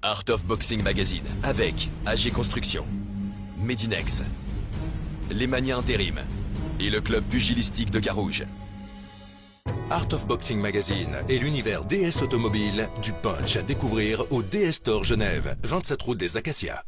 Art of Boxing Magazine avec AG Construction, Medinex, les Manias Intérim et le club pugilistique de Carouge. Art of Boxing Magazine et l'univers DS automobile du punch à découvrir au DS Store Genève, 27 route des Acacias.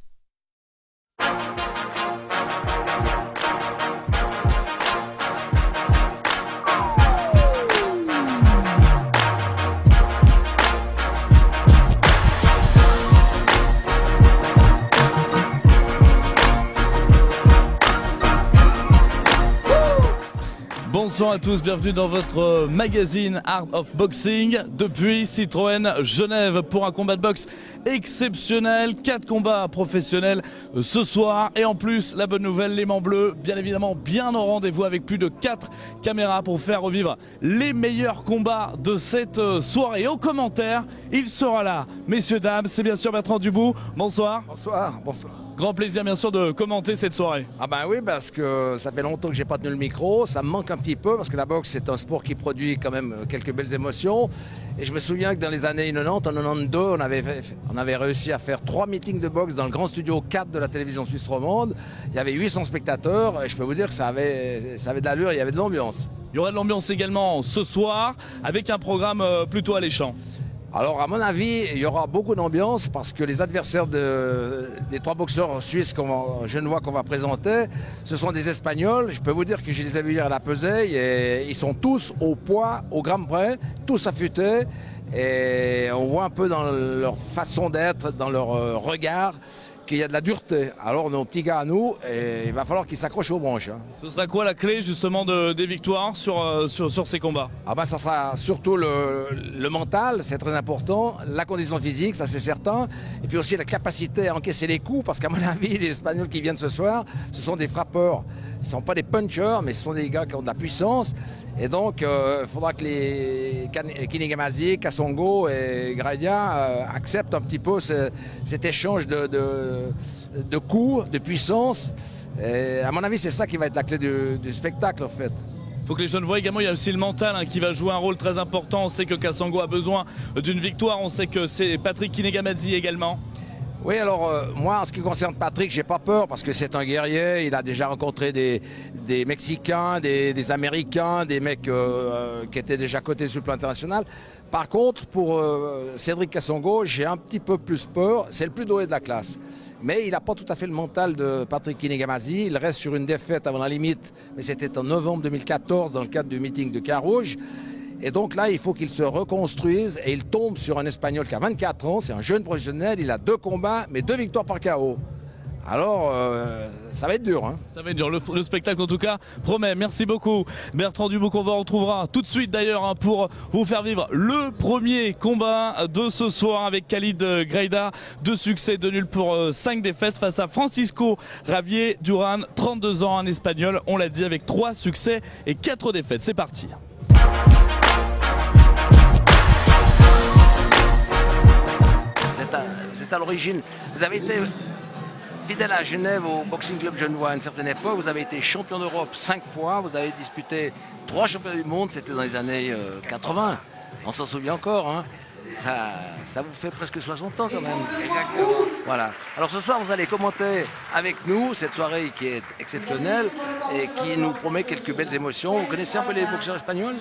Bonsoir à tous, bienvenue dans votre magazine Art of Boxing depuis Citroën Genève pour un combat de boxe exceptionnel. 4 combats professionnels ce soir et en plus la bonne nouvelle, l'aimant bleu bien évidemment bien au rendez-vous avec plus de 4 caméras pour faire revivre les meilleurs combats de cette soirée. Au commentaire, il sera là, messieurs, dames, c'est bien sûr Bertrand Dubout. Bonsoir. Bonsoir, bonsoir. Grand plaisir bien sûr de commenter cette soirée. Ah ben oui, parce que ça fait longtemps que j'ai pas tenu le micro, ça me manque un petit peu parce que la boxe c'est un sport qui produit quand même quelques belles émotions. Et je me souviens que dans les années 90, en 92, on avait réussi à faire 3 meetings de boxe dans le grand studio 4 de la télévision suisse romande. Il y avait 800 spectateurs et je peux vous dire que ça avait de l'allure, il y avait de l'ambiance. Il y aura de l'ambiance également ce soir avec un programme plutôt alléchant. Alors à mon avis, il y aura beaucoup d'ambiance parce que les adversaires des 3 boxeurs suisses genevois qu'on va présenter, ce sont des Espagnols. Je peux vous dire que je les ai vus hier à la pesée et ils sont tous au poids, au gramme près, tous affûtés. Et on voit un peu dans leur façon d'être, dans leur regard, qu'il y a de la dureté. Alors nos petits gars à nous, il va falloir qu'ils s'accrochent aux branches. Hein. Ce sera quoi la clé justement des victoires sur ces combats? Ah ben ça sera surtout le mental, c'est très important, la condition physique, ça c'est certain, et puis aussi la capacité à encaisser les coups, parce qu'à mon avis, les Espagnols qui viennent ce soir, ce sont des frappeurs. Ce ne sont pas des punchers, mais ce sont des gars qui ont de la puissance. Et donc, il faudra que les Kinigamazi, Kassongo et Graidia acceptent un petit peu cet échange de coups, de puissance. Et à mon avis, c'est ça qui va être la clé du spectacle, en fait. Il faut que les jeunes voient également, il y a aussi le mental qui va jouer un rôle très important. On sait que Kassongo a besoin d'une victoire. On sait que c'est Patrick Kinigamazi également. Oui, alors moi, en ce qui concerne Patrick, j'ai pas peur parce que c'est un guerrier. Il a déjà rencontré des Mexicains, des Américains, des mecs qui étaient déjà cotés sur le plan international. Par contre, pour Cédric Kassongo, j'ai un petit peu plus peur. C'est le plus doué de la classe. Mais il n'a pas tout à fait le mental de Patrick Kinigamazi. Il reste sur une défaite avant la limite, mais c'était en novembre 2014 dans le cadre du meeting de Carouge. Et donc là, il faut qu'il se reconstruise et il tombe sur un Espagnol qui a 24 ans, c'est un jeune professionnel, il a 2 combats, mais 2 victoires par KO. Alors, ça va être dur. Hein. Ça va être dur, le spectacle en tout cas promet. Merci beaucoup Bertrand Dubout qu'on vous retrouvera tout de suite d'ailleurs pour vous faire vivre le premier combat de ce soir avec Khalid Graidia. 2 succès, 2 nuls pour 5 défaites face à Francisco Javier Duran, 32 ans, un Espagnol, on l'a dit, avec 3 succès et 4 défaites. C'est parti. Vous êtes à l'origine, vous avez été fidèle à Genève au Boxing Club genevois à une certaine époque, vous avez été champion d'Europe 5 fois, vous avez disputé 3 championnats du monde, c'était dans les années 80, on s'en souvient encore, hein. Ça vous fait presque 60 ans quand même. Exactement. Voilà. Alors ce soir, vous allez commenter avec nous cette soirée qui est exceptionnelle et qui nous promet quelques belles émotions. Vous connaissez un peu les boxeurs espagnols?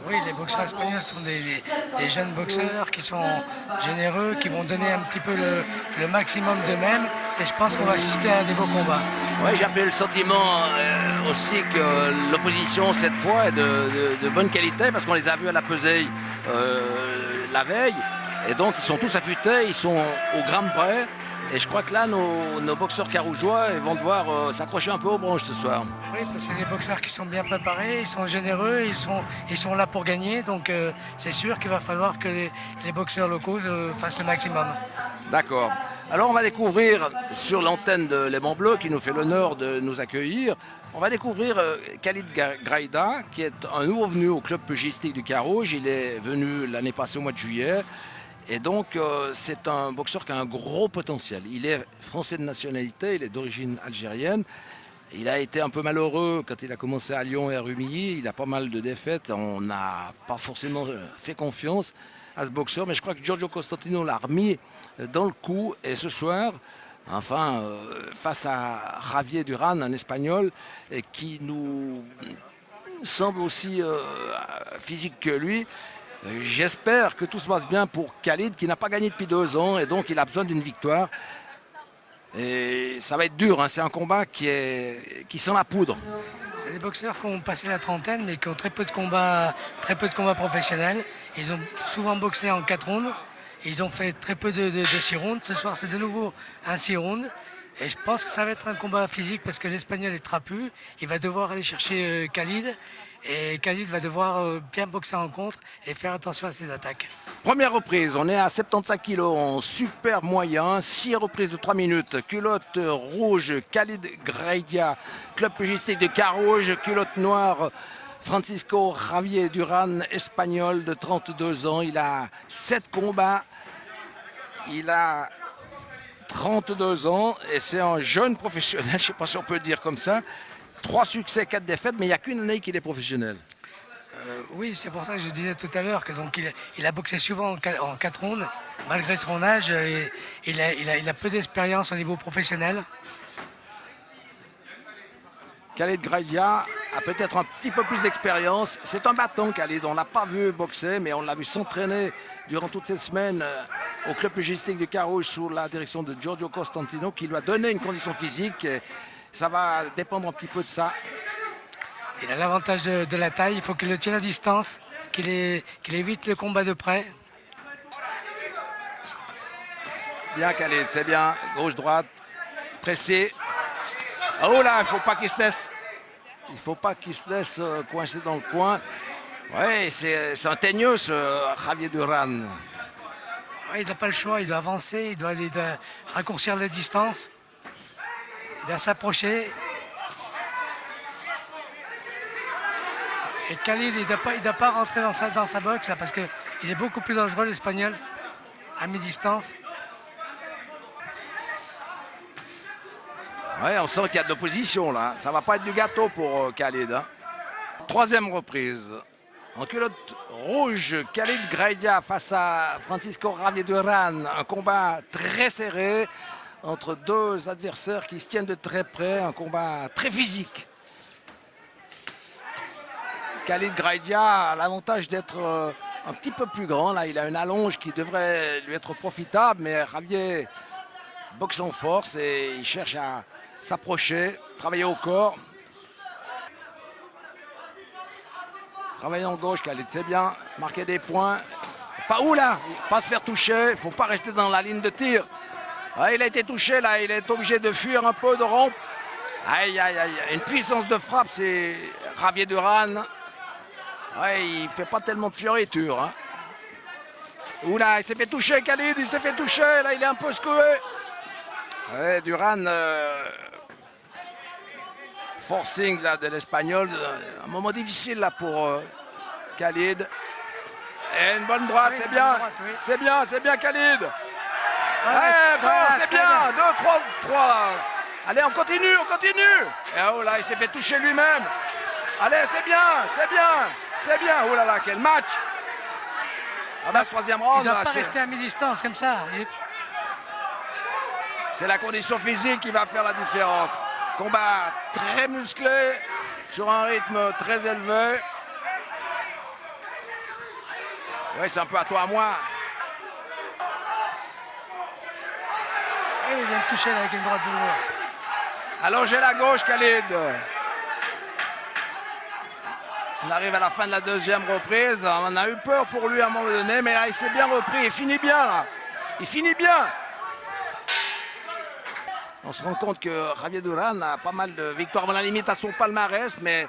Oui, les boxeurs espagnols sont des jeunes boxeurs qui sont généreux, qui vont donner un petit peu le maximum d'eux-mêmes. Et je pense qu'on va assister à des beaux combats. Oui, j'ai un peu le sentiment aussi que l'opposition cette fois est de bonne qualité parce qu'on les a vus à la pesée la veille. Et donc ils sont tous affûtés, ils sont au gramme près. Et je crois que là, nos boxeurs carougeois vont devoir s'accrocher un peu aux branches ce soir. Oui, parce que c'est des boxeurs qui sont bien préparés, ils sont généreux, ils sont là pour gagner. Donc c'est sûr qu'il va falloir que les boxeurs locaux fassent le maximum. D'accord. Alors on va découvrir sur l'antenne de L'Aimant Bleu, qui nous fait l'honneur de nous accueillir, on va découvrir Khalid Graidia, qui est un nouveau venu au club pugilistique du Carouge. Il est venu l'année passée au mois de juillet. Et donc, c'est un boxeur qui a un gros potentiel. Il est français de nationalité, il est d'origine algérienne. Il a été un peu malheureux quand il a commencé à Lyon et à Rumilly. Il a pas mal de défaites. On n'a pas forcément fait confiance à ce boxeur. Mais je crois que Giorgio Costantino l'a remis dans le coup. Et ce soir, enfin, face à Javier Duran, un Espagnol, qui nous semble aussi physique que lui, j'espère que tout se passe bien pour Khalid, qui n'a pas gagné depuis 2 ans, et donc il a besoin d'une victoire. Et ça va être dur, hein. C'est un combat qui sent la poudre. C'est des boxeurs qui ont passé la trentaine, mais qui ont très peu de combats professionnels. Ils ont souvent boxé en 4 rounds. Ils ont fait très peu de 6 rounds. Ce soir, c'est de nouveau un 6 rounds. Et je pense que ça va être un combat physique parce que l'Espagnol est trapu. Il va devoir aller chercher Khalid. Et Khalid va devoir bien boxer en contre et faire attention à ses attaques. Première reprise, on est à 75 kg en super moyen, 6 reprises de 3 minutes. Culotte rouge, Khalid Graïdia, club pugilistique de Carouge. Culotte noire, Francisco Javier Duran, espagnol de 32 ans. Il a 7 combats, il a 32 ans et c'est un jeune professionnel, je ne sais pas si on peut le dire comme ça. 3 succès, 4 défaites, mais il n'y a qu'une année qu'il est professionnel. Oui, c'est pour ça que je disais tout à l'heure que donc il a boxé souvent en 4 rounds, malgré son âge. Il a peu d'expérience au niveau professionnel. Khalid Graïdia a peut-être un petit peu plus d'expérience. C'est un battant, Khalid. On ne l'a pas vu boxer, mais on l'a vu s'entraîner durant toute cette semaine au club pugilistique de Carouge sous la direction de Giorgio Costantino, qui lui a donné une condition physique. Ça va dépendre un petit peu de ça. Il a l'avantage de la taille. Il faut qu'il le tienne à distance, qu'il évite le combat de près. Bien, Khalid, c'est bien. Gauche-droite, pressé. Oh là, il ne faut pas qu'il se laisse. Il ne faut pas qu'il se laisse coincer dans le coin. Oui, c'est un teigneux, ce Javier Duran. Ouais, il n'a pas le choix. Il doit avancer. Il doit raccourcir la distance. Il doit s'approcher. Et Khalid, il ne doit pas rentrer dans sa boxe là, parce qu'il est beaucoup plus dangereux, l'Espagnol, à mi-distance. Ouais, on sent qu'il y a de l'opposition là. Ça ne va pas être du gâteau pour Khalid. Hein. 3e reprise. En culotte rouge, Khalid Graïdia face à Francisco Javier Duran. Un combat très serré entre 2 adversaires qui se tiennent de très près. Un combat très physique. Khalid Graïdia a l'avantage d'être un petit peu plus grand. Là, il a une allonge qui devrait lui être profitable, mais Javier boxe en force et il cherche à s'approcher, travailler au corps. Travailler en gauche, Khalid, c'est bien. Marquer des points. Pas où là? Pas se faire toucher. Il ne faut pas rester dans la ligne de tir. Ah, il a été touché là. Il est obligé de fuir un peu, de rompre. Aïe, aïe, aïe. Une puissance de frappe, c'est Javier Duran. Ouais, il ne fait pas tellement de fioritures. Hein. Oula, il s'est fait toucher, Khalid. Il s'est fait toucher. Là, il est un peu secoué. Ouais, Duran, forcing là, de l'Espagnol. Un moment difficile là pour Khalid. Et une bonne droite, oui, c'est bien. Droite, oui. C'est bien, Khalid. Bon, c'est bien. 2, 3. Allez, on continue. Et oh là, il s'est fait toucher lui-même. Allez, c'est bien. Oh là là, quel match. Ah bah, ce 3e round. Il ne doit pas rester à mi-distance comme ça. C'est la condition physique qui va faire la différence. Combat très musclé, sur un rythme très élevé. Oui, c'est un peu à toi, à moi. Et il vient de toucher avec une droite de droit. Allongé la gauche, Khalid. On arrive à la fin de la 2e reprise. On a eu peur pour lui à un moment donné, mais là, il s'est bien repris. Il finit bien, là. Il finit bien. On se rend compte que Javier Duran a pas mal de victoires dans la limite à son palmarès, mais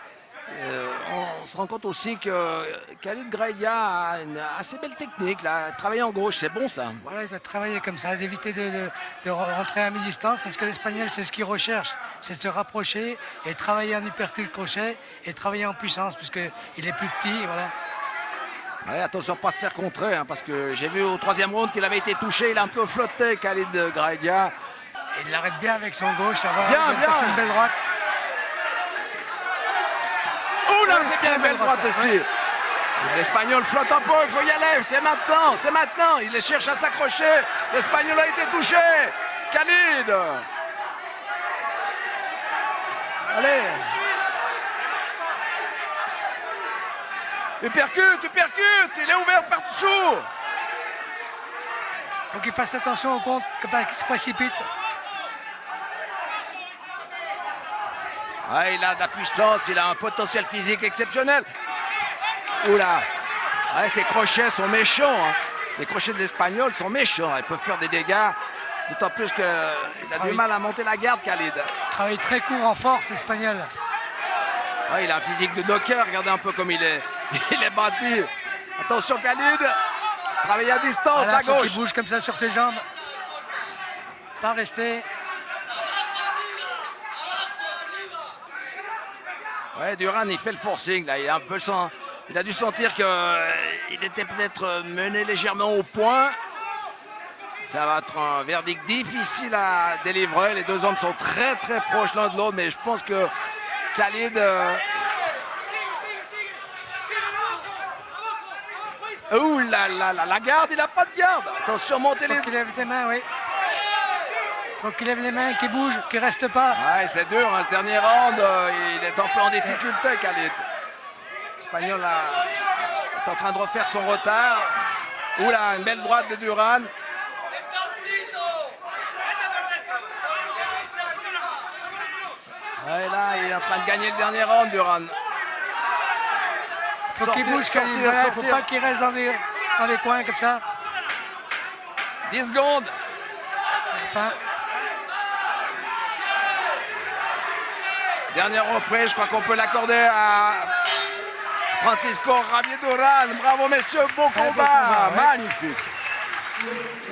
on se rend compte aussi que Khalid Graïdia a une assez belle technique. Là. Travailler en gauche, c'est bon ça. Voilà, il doit travailler comme ça, d'éviter de rentrer à mi-distance, parce que l'Espagnol, c'est ce qu'il recherche, c'est de se rapprocher et travailler en uppercut crochet et travailler en puissance, puisqu'il est plus petit. Voilà. Ouais, attention à ne pas se faire contrer, hein, parce que j'ai vu au 3e round qu'il avait été touché, il a un peu flotté, Khalid Graïdia. Il l'arrête bien avec son gauche, ça va. Bien. C'est une belle droite. Oh là, c'est bien une belle droite aussi. L'Espagnol flotte un peu, il faut y aller, c'est maintenant, il cherche à s'accrocher. L'Espagnol a été touché. Khalid. Allez. Tu percutes, il est ouvert par-dessous. Faut qu'il fasse attention au compte, qu'il se précipite. Ah, il a de la puissance, il a un potentiel physique exceptionnel. Oula. Ouais, ses crochets sont méchants. Hein. Les crochets de l'Espagnol sont méchants. Ils peuvent faire des dégâts. D'autant plus qu'il a du mal à monter la garde, Khalid. Travaille très court en force, l'Espagnol. Ouais, il a un physique de docker. Regardez un peu comme il est. Il est bâti. Attention, Khalid. Travaille à distance, Voilà, à gauche. il bouge comme ça sur ses jambes. Pas rester. Ouais, Duran, il fait le forcing. Là. Il a dû sentir qu'il était peut-être mené légèrement au point. Ça va être un verdict difficile à délivrer. Les deux hommes sont très très proches l'un de l'autre, mais je pense que Khalid... Ouh là là là, la garde, il n'a pas de garde. Attention, montez les... Faut qu'il lève les mains, oui. Faut qu'il lève les mains, qu'il bouge, qu'il reste pas. Ouais, c'est dur, hein, ce dernier round, il est un peu en difficulté, Khalid. L'Espagnol est en train de refaire son retard. Oula, une belle droite de Duran. Ouais, là, il est en train de gagner le dernier round, Duran. Faut qu'il bouge, Khalid. Voilà, faut pas qu'il reste dans les coins comme ça. 10 secondes. Enfin, Dernière reprise, je crois qu'on peut l'accorder à Francisco Javier Duran. Bravo, messieurs, beau combat. Ouais. Magnifique.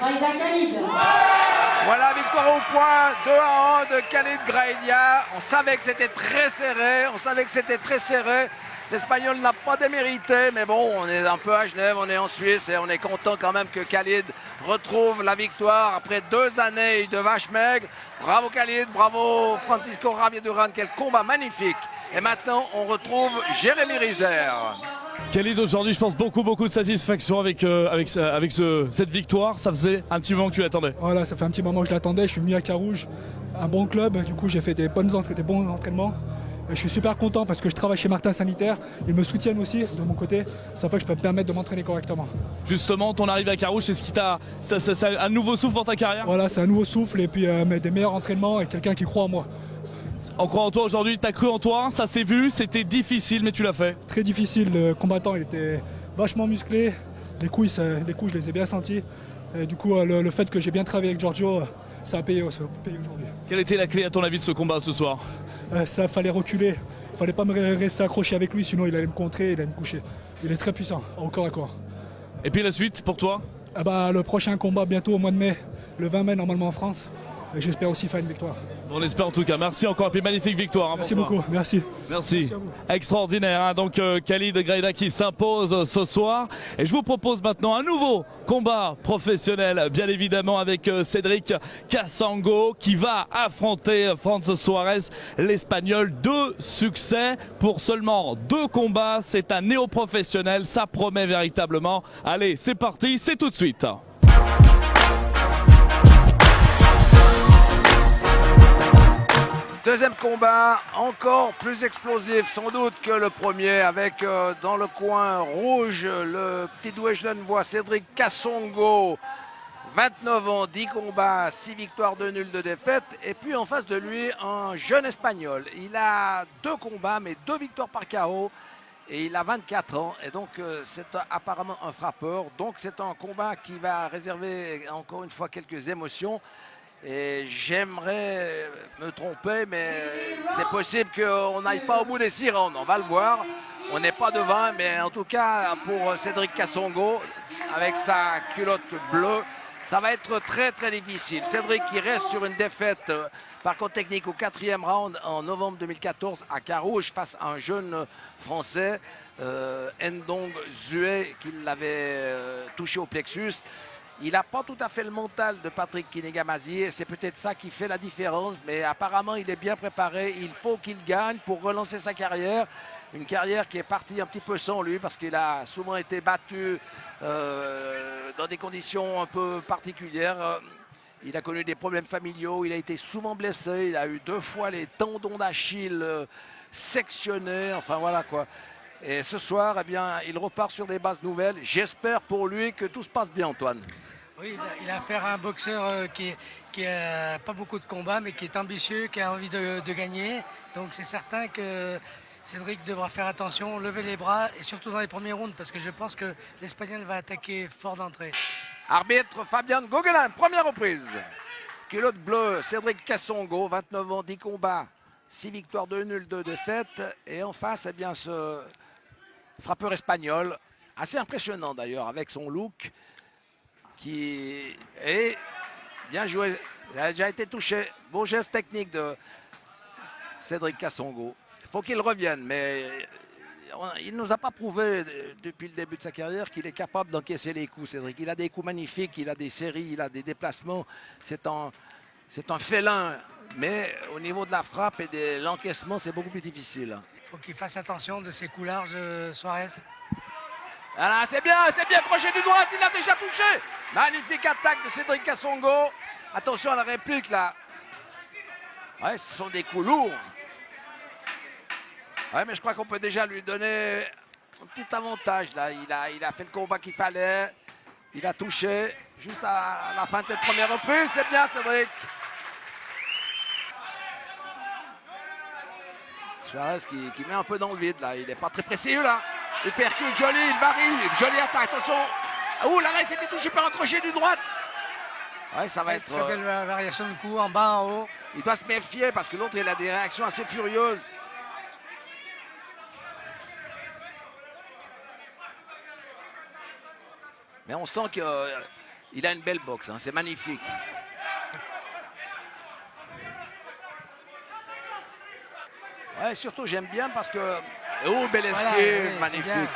Graïda Khalid. Voilà, victoire au point, 2-1 de Khalid Graïdia. On savait que c'était très serré. L'Espagnol n'a pas démérité, mais bon, on est un peu à Genève, on est en Suisse et on est content quand même que Khalid retrouve la victoire après 2 années de vache maigre. Bravo Khalid, bravo Francisco Javier Duran, quel combat magnifique. Et maintenant, on retrouve Jérémy Rizer. Khalid, aujourd'hui, je pense beaucoup de satisfaction avec cette victoire. Ça faisait un petit moment que tu l'attendais. Voilà, ça fait un petit moment que je l'attendais. Je suis venu à Carouge, un bon club. Du coup, j'ai fait des bons entraînements. Je suis super content parce que je travaille chez Martin Sanitaire. Ils me soutiennent aussi de mon côté. Ça fait que je peux me permettre de m'entraîner correctement. Justement, ton arrivée à Carouge, c'est ce qui t'a. C'est un nouveau souffle pour ta carrière? Voilà, c'est un nouveau souffle et puis des meilleurs entraînements et quelqu'un qui croit en moi. On croit en toi aujourd'hui, t'as cru en toi, ça s'est vu, c'était difficile, mais tu l'as fait. Très difficile, le combattant il était vachement musclé. Les coups, je les ai bien sentis. Et du coup, le fait que j'ai bien travaillé avec Giorgio, ça a payé aujourd'hui. Quelle était la clé à ton avis de ce combat ce soir? Ça fallait reculer. Il fallait pas me rester accroché avec lui, sinon il allait me contrer, il allait me coucher. Il est très puissant, au corps à corps. Et puis la suite pour toi? Le prochain combat bientôt au mois de mai, le 20 mai normalement en France. Et j'espère aussi faire une victoire. On espère en tout cas. Merci encore et puis magnifique victoire. Merci beaucoup, merci. Merci. Extraordinaire. Hein. Donc Khalid Graïda qui s'impose ce soir. Et je vous propose maintenant un nouveau combat professionnel, bien évidemment avec Cédric Cassango qui va affronter Franz Suarez, l'Espagnol. 2 succès pour seulement 2 combats. C'est un néo-professionnel. Ça promet véritablement. Allez, c'est parti. C'est tout de suite. Deuxième combat, encore plus explosif sans doute que le premier, avec dans le coin rouge le petit doué genevois Cédric Cassango, 29 ans, 10 combats, 6 victoires, 2 nuls, 2 défaites. Et puis en face de lui, un jeune Espagnol. Il a 2 combats, mais 2 victoires par KO. Et il a 24 ans. Et donc c'est apparemment un frappeur. Donc c'est un combat qui va réserver encore une fois quelques émotions. Et j'aimerais me tromper, mais c'est possible qu'on n'aille pas au bout des 6 rounds. On va le voir. On n'est pas devant, mais en tout cas, pour Cédric Cassango, avec sa culotte bleue, ça va être très très difficile. Cédric qui reste sur une défaite par contre technique au 4e round en novembre 2014 à Carouge face à un jeune Français, Ndong Zue, qui l'avait touché au plexus. Il n'a pas tout à fait le mental de Patrick Kinigamazi et c'est peut-être ça qui fait la différence. Mais apparemment, il est bien préparé. Il faut qu'il gagne pour relancer sa carrière. Une carrière qui est partie un petit peu sans lui parce qu'il a souvent été battu dans des conditions un peu particulières. Il a connu des problèmes familiaux, il a été souvent blessé, il a eu 2 fois les tendons d'Achille sectionnés, enfin voilà quoi. Et ce soir, eh bien, il repart sur des bases nouvelles. J'espère pour lui que tout se passe bien, Antoine. Oui, il a affaire à un boxeur qui a pas beaucoup de combats, mais qui est ambitieux, qui a envie de gagner. Donc c'est certain que Cédric devra faire attention, lever les bras, et surtout dans les premiers rounds, parce que je pense que l'Espagnol va attaquer fort d'entrée. Arbitre Fabian Gauguelin, première reprise. Culotte bleue, Cédric Kassongo, 29 ans, 10 combats, 6 victoires, 2 nuls, 2 défaites. Et en face, eh bien, ce frappeur espagnol, assez impressionnant d'ailleurs, avec son look, qui est bien joué. Il a déjà été touché. Beau geste technique de Cédric Kassongo. Il faut qu'il revienne, mais il ne nous a pas prouvé depuis le début de sa carrière qu'il est capable d'encaisser les coups, Cédric. Il a des coups magnifiques, il a des séries, il a des déplacements. C'est un félin, mais au niveau de la frappe et de l'encaissement, c'est beaucoup plus difficile. Il faut qu'il fasse attention de ses coups larges, Suarez. Voilà, c'est bien, crochet du droite, il a déjà touché. Magnifique attaque de Cédric Kassongo. Attention à la réplique là. Ouais, ce sont des coups lourds. Ouais, mais je crois qu'on peut déjà lui donner un petit avantage là. Il a fait le combat qu'il fallait. Il a touché juste à la fin de cette première reprise. C'est bien, Cédric. Suarez qui met un peu dans le vide là. Il n'est pas très précis là. Il percute, Joly, il varie. Joly attaque, attention. Ouh, l'arrêt s'est fait toucher par un crochet du droite. Ouais, ça va être... Très belle variation de coups en bas, en haut. Il doit se méfier parce que l'autre, il a des réactions assez furieuses. Mais on sent qu'il a une belle boxe, hein. C'est magnifique. Ouais, surtout j'aime bien parce que... Oh, bel esquive, Voilà, oui, magnifique.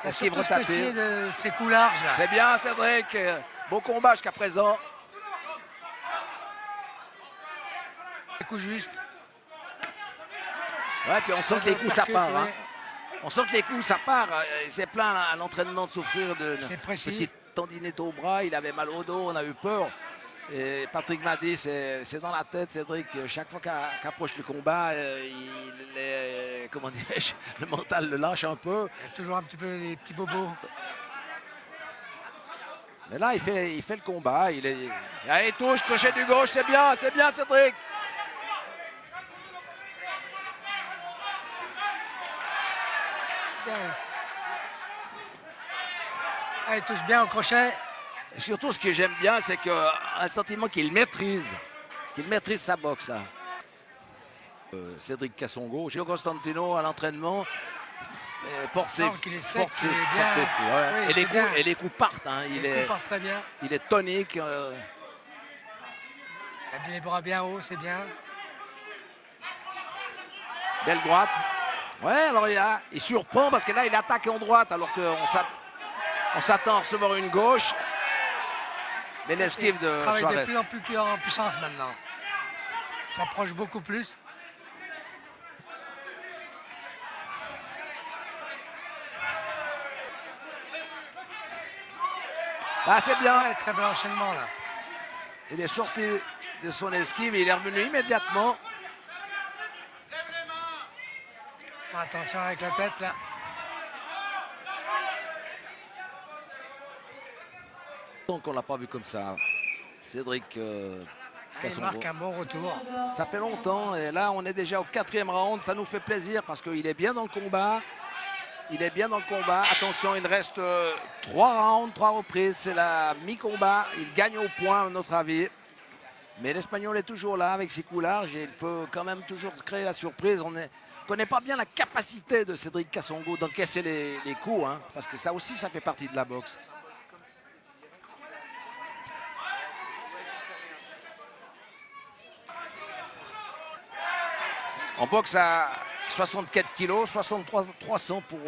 Esquive surtout se méfier retatée. de ses coups larges. Là. C'est bien, Cédric. Beau combat jusqu'à présent. Coup juste. Ouais, puis on sent que les coups, ça Percute, part. Hein. ouais. On sent que les coups, ça part. C'est plein à l'entraînement de souffrir de C'est précis. petite tendinite au bras. Il avait mal au dos, on a eu peur. Et Patrick m'a dit, c'est dans la tête, Cédric. Chaque fois qu'approche le combat, comment dirais-je, le mental le lâche un peu. Il y a toujours un petit peu des petits bobos. Mais là, il fait le combat. Il touche, crochet du gauche, c'est bien, Cédric. Ah, il touche bien au crochet. Et surtout, ce que j'aime bien, c'est qu'on a le sentiment qu'il maîtrise sa boxe. Là. Cédric Kassongo, Gio Constantino à l'entraînement, porte ses sent qu'il est sec, porte ses- il est porte bien. ses coups, ouais. Oui, et, les c'est coups, bien. et les coups partent. Hein. Les coups partent très bien. Il est tonique. Il a les bras bien hauts, c'est bien. Belle droite. Ouais, alors il surprend parce que là, il attaque en droite alors qu'on s'attend à recevoir une gauche. Mais l'esquive de Il travaille de Suarez. plus en plus en puissance maintenant. Il s'approche beaucoup plus. Là, c'est bien. Ouais, très bel enchaînement là. Il est sorti de son esquive et il est revenu immédiatement. Attention avec la tête là. Donc on l'a pas vu comme ça. Cédric Il Kassongo. marque un bon retour. Ça fait longtemps et là on est déjà au 4e round. Ça nous fait plaisir parce qu'il est bien dans le combat. Attention, il reste 3 rounds, 3 reprises. C'est la mi-combat. Il gagne au point à notre avis. Mais l'Espagnol est toujours là avec ses coups larges et il peut quand même toujours créer la surprise. On ne connaît pas bien la capacité de Cédric Kassongo d'encaisser les coups. Hein, parce que ça aussi, ça fait partie de la boxe. En boxe à 64 kilos, 63 300 pour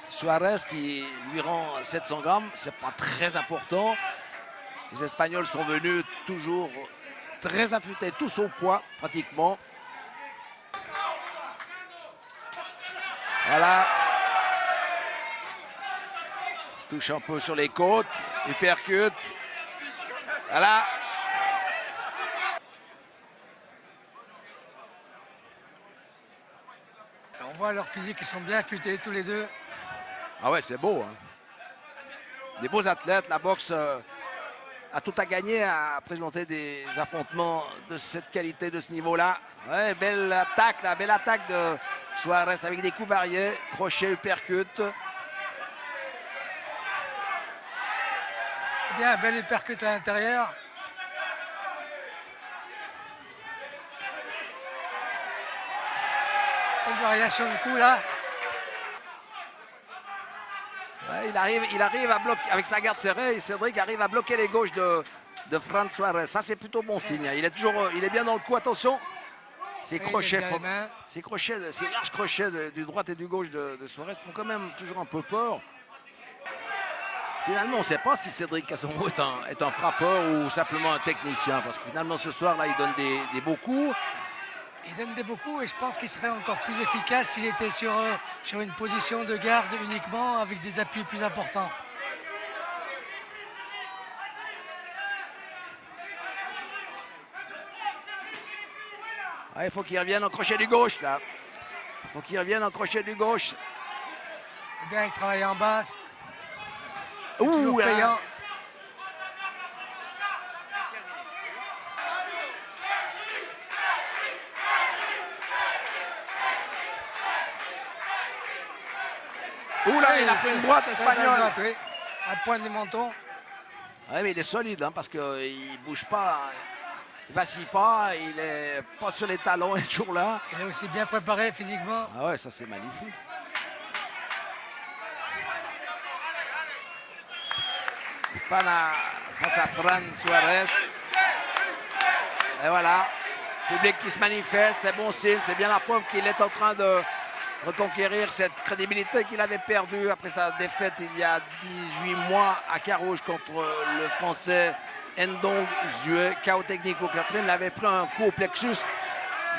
Suarez qui lui rend 700 grammes. C'est pas très important. Les Espagnols sont venus toujours très affûtés, tous au poids pratiquement. Voilà. Touche un peu sur les côtes. Uppercut. Voilà. On voit leur physique, ils sont bien affûtés tous les deux. Ah ouais, c'est beau. Hein. Des beaux athlètes. La boxe a tout à gagner à présenter des affrontements de cette qualité, de ce niveau-là. Ouais, belle attaque, la belle attaque de Suarez avec des coups variés. Crochet, uppercut. Bien, un bel uppercut à l'intérieur. Une variation de coup là. Ouais, il arrive à bloquer, avec sa garde serrée, Cédric arrive à bloquer les gauches de Fran Suarez. Ça, c'est plutôt bon signe. Il est bien dans le coup, attention. Ces crochets, ces larges crochets du droite et du gauche de Suarez font quand même toujours un peu peur. Finalement, on ne sait pas si Cédric Cassongo est un frappeur ou simplement un technicien. Parce que finalement, ce soir-là, il donne des beaux coups. Il donne des beaux coups et je pense qu'il serait encore plus efficace s'il était sur une position de garde uniquement avec des appuis plus importants. Ah, il faut qu'il revienne en crochet du gauche, là. Il faut qu'il revienne en crochet du gauche. C'est bien, il travaille en bas. C'est Ouh, toujours là. payant. Ouh là, il a pris une droite Très belle espagnole. droite, oui. À pointe du menton. Oui, mais il est solide hein, parce qu'il ne bouge pas, il ne vacille pas, il n'est pas sur les talons, il est toujours là. Il est aussi bien préparé physiquement. Ah ouais, ça c'est magnifique. Face à Fran Suarez. Et voilà, public qui se manifeste, c'est bon signe, c'est bien la preuve qu'il est en train de reconquérir cette crédibilité qu'il avait perdue après sa défaite il y a 18 mois à Carouge contre le Français Ndong Zue. KO technique au quatrième, il avait pris un coup au plexus,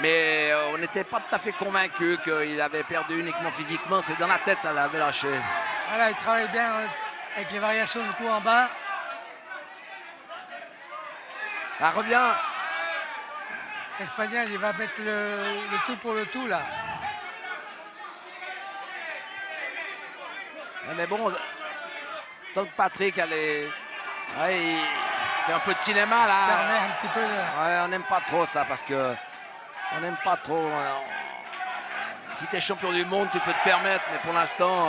mais on n'était pas tout à fait convaincu qu'il avait perdu uniquement physiquement. C'est dans la tête, ça l'avait lâché. Voilà, il travaille bien avec les variations de coups en bas. Ça revient. L'Espagnol, il va mettre le tout pour le tout là. Mais bon, tant que Patrick il fait un peu de cinéma là. Permet un petit peu de... Ouais, on n'aime pas trop ça parce que on n'aime pas trop. Si tu es champion du monde, tu peux te permettre, mais pour l'instant,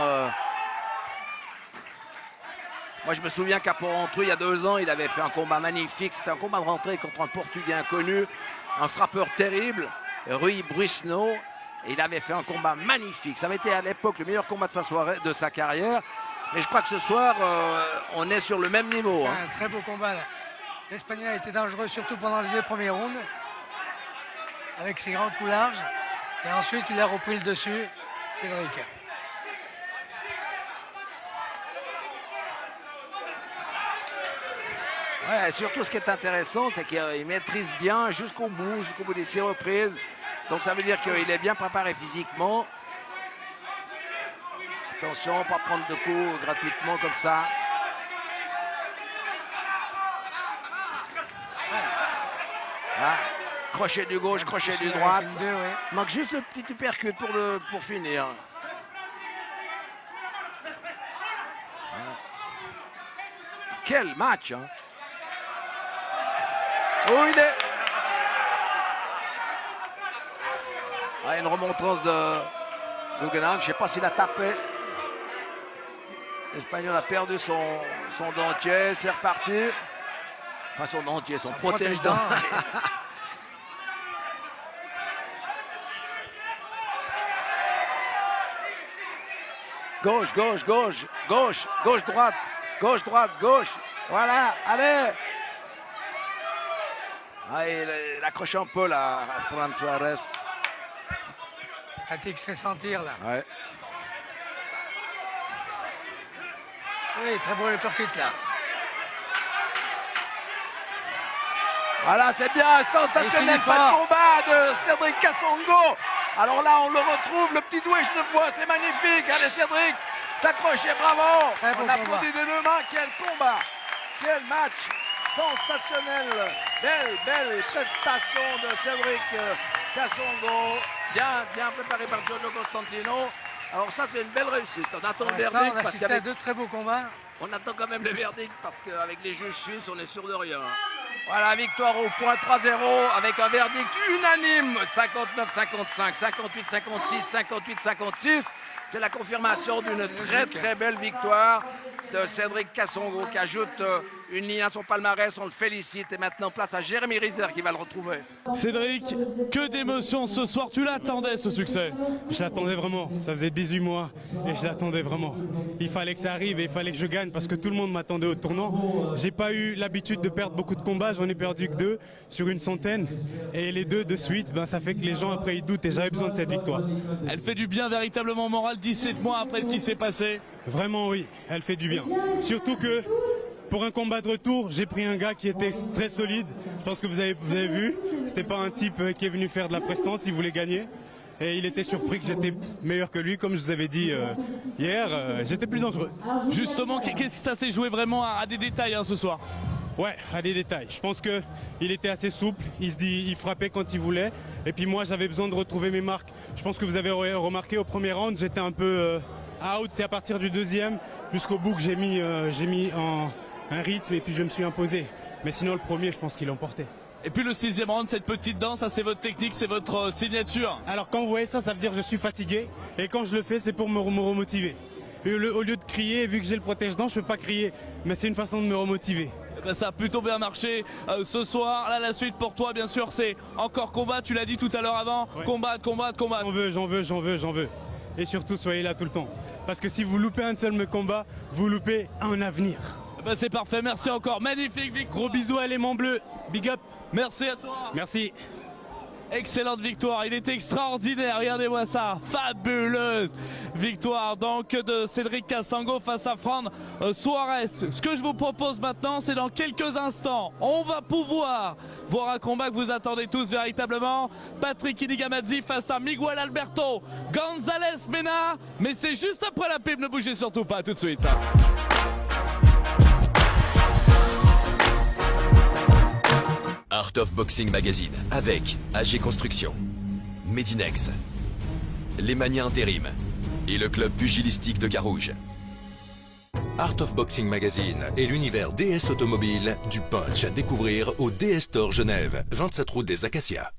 moi je me souviens qu'à Port-Rentreux, il y a 2 ans, il avait fait un combat magnifique. C'était un combat de rentrée contre un Portugais inconnu, un frappeur terrible, Rui Brisno. Et il avait fait un combat magnifique. Ça avait été à l'époque le meilleur combat de sa soirée, de sa carrière. Mais je crois que ce soir, on est sur le même niveau. Un très beau combat là. L'Espagnol a été dangereux surtout pendant les 2 premiers rounds. Avec ses grands coups larges. Et ensuite, il a repris le dessus, Cédric. Ouais, surtout ce qui est intéressant, c'est qu'il maîtrise bien jusqu'au bout des 6 reprises. Donc ça veut dire qu'il est bien préparé physiquement. Attention, pas prendre de coups gratuitement comme ça. Ah, crochet du gauche, crochet du droite. Avec une deux, ouais. Manque juste le petit uppercut pour finir. Quel match hein. Oh, il est... Ah, une remontrance de Guggenheim. Je ne sais pas s'il a tapé. L'Espagnol a perdu son dentier. C'est reparti. Enfin, son dentier, son protège-dents. Gauche, gauche, gauche, gauche, gauche, droite, gauche, droite, gauche. Voilà, allez. Ah, il accroche un peu là, à Fran Suarez. La fatigue se fait sentir là. Ouais. Oui, très bon uppercut là. Voilà, c'est bien, sensationnel pas de combat de Cédric Kassongo. Alors là, on le retrouve, le petit doué genevois, c'est magnifique. Allez, Cédric, s'accrocher, bravo. Très bon On applaudit des deux mains, quel combat, quel match sensationnel. Belle prestation de Cédric Kassongo. Bien préparé par Giorgio Costantino. Alors ça, c'est une belle réussite. On attend Pour le l'instant, verdict on a parce assisté à 2 très beaux combats. on attend quand même le verdict parce qu'avec les juges suisses, on est sûr de rien. Voilà, victoire au point 3-0 avec un verdict unanime, 59-55, 58-56, 58-56. C'est la confirmation d'une très belle victoire de Cédric Kassongo qui ajoute une ligne à son palmarès. On le félicite et maintenant place à Jérémy Rizer qui va le retrouver. Cédric, que d'émotions ce soir, tu l'attendais ce succès? Je l'attendais vraiment, ça faisait 18 mois et je l'attendais vraiment. Il fallait que ça arrive et il fallait que je gagne parce que tout le monde m'attendait au tournant. J'ai pas eu l'habitude de perdre beaucoup de combats, j'en ai perdu que 2 sur une centaine et les 2 de suite, ça fait que les gens après ils doutent et j'avais besoin de cette victoire. Elle fait du bien véritablement au moral 17 mois après ce qui s'est passé. Vraiment oui, elle fait du bien. Surtout que pour un combat de retour, j'ai pris un gars qui était très solide. Je pense que vous avez vu, c'était pas un type qui est venu faire de la prestance, il voulait gagner. Et il était surpris que j'étais meilleur que lui, comme je vous avais dit hier, j'étais plus dangereux. Justement, qu'est-ce que ça s'est joué vraiment à des détails ce soir? Ouais, à des détails. Je pense qu'il était assez souple, il frappait quand il voulait. Et puis moi, j'avais besoin de retrouver mes marques. Je pense que vous avez remarqué au premier round, j'étais un peu out. C'est à partir du deuxième jusqu'au bout que j'ai mis un rythme et puis je me suis imposé. Mais sinon, le premier, je pense qu'il l'emportait. Et puis le 6e round, cette petite danse, ça c'est votre technique, c'est votre signature. Alors quand vous voyez ça, ça veut dire que je suis fatigué. Et quand je le fais, c'est pour me remotiver. Et au lieu de crier, vu que j'ai le protège-dents, je ne peux pas crier. Mais c'est une façon de me remotiver. Ça a plutôt bien marché ce soir. Là, la suite pour toi, bien sûr, c'est encore combat. Tu l'as dit tout à l'heure avant. Ouais. Combat. J'en veux. Et surtout, soyez là tout le temps. Parce que si vous loupez un seul combat, vous loupez un avenir. C'est parfait, merci encore. Magnifique victoire. Gros bisous à l'élément bleu. Big up. Merci à toi. Merci. Excellente victoire, il était extraordinaire, regardez-moi ça, fabuleuse victoire donc de Cédric Kassongo face à Fran Suarez. Ce que je vous propose maintenant, c'est dans quelques instants, on va pouvoir voir un combat que vous attendez tous véritablement. Patrick Inigamadzi face à Miguel Alberto González Mena, mais c'est juste après la pub, ne bougez surtout pas, tout de suite. Art of Boxing Magazine avec AG Construction, Medinex, les Maniens Intérim et le club pugilistique de Carouge. Art of Boxing Magazine et l'univers DS automobile du punch à découvrir au DS Store Genève, 27 route des Acacias.